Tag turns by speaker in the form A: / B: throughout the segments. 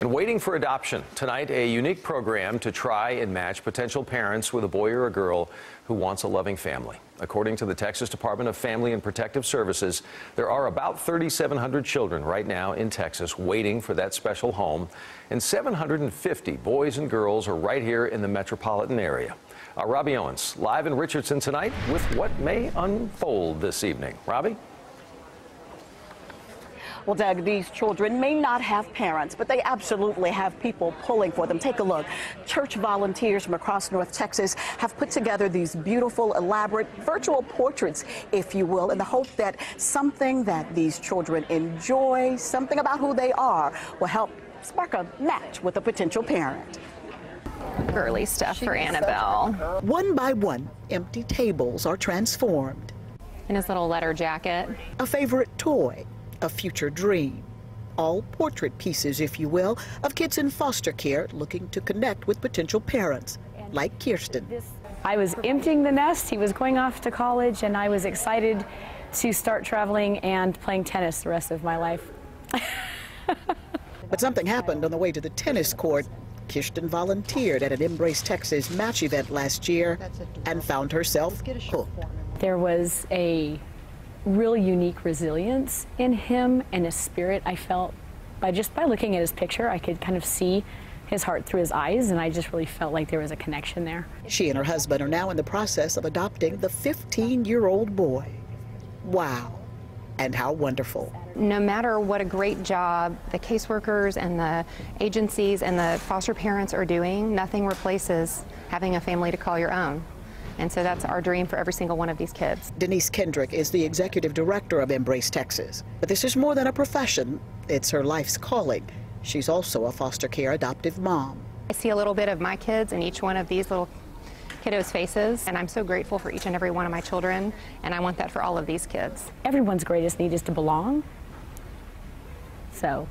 A: And waiting for adoption. Tonight, a unique program to try and match potential parents with a boy or a girl who wants a loving family. According to the Texas Department of Family and Protective Services, there are about 3,700 children right now in Texas waiting for that special home, and 750 boys and girls are right here in the metropolitan area. Robbie Owens, live in Richardson tonight with what may unfold this evening. Robbie?
B: Well, Doug, these children may not have parents, but they absolutely have people pulling for them. Take a look. Church volunteers from across North Texas have put together these beautiful, elaborate virtual portraits, if you will, in the hope that something that these children enjoy, something about who they are, will help spark a match with a potential parent.
C: Girly stuff for Annabelle.
D: One by one, empty tables are transformed.
C: In his little letter jacket.
D: A favorite toy. A future dream. All portrait pieces, if you will, of kids in foster care looking to connect with potential parents, like Kirsten.
E: I was emptying the nest, he was going off to college, and I was excited to start traveling and playing tennis the rest of my life.
D: But something happened on the way to the tennis court. Kirsten volunteered at an Embrace Texas match event last year and found herself hooked.
E: There was a really unique resilience in him and his spirit. I felt by looking at his picture, I could kind of see his heart through his eyes, and I just really felt like there was a connection there.
D: She and her husband are now in the process of adopting the 15-year-old boy. Wow, and how wonderful.
C: No matter what a great job the caseworkers and the agencies and the foster parents are doing, nothing replaces having a family to call your own. And so that's our dream for every single one of these kids.
D: Denise Kendrick is the executive director of Embrace Texas. But this is more than a profession. It's her life's calling. She's also a foster care adoptive mom.
C: I see a little bit of my kids in each one of these little kiddos' faces, and I'm so grateful for each and every one of my children, and I want that for all of these kids.
E: Everyone's greatest need is to belong. So.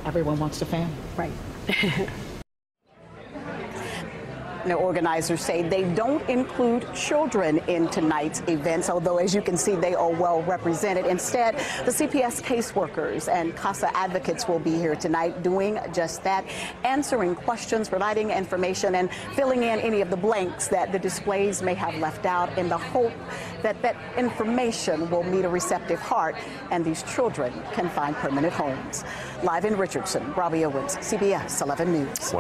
D: Everyone wants a family.
E: Right.
B: The organizers say they don't include children in tonight's events, although, as you can see, they are well represented. Instead, the CPS caseworkers and CASA advocates will be here tonight doing just that, answering questions, providing information, and filling in any of the blanks that the displays may have left out in the hope that that information will meet a receptive heart and these children can find permanent homes. Live in Richardson, Robbie Owens, CBS 11 News.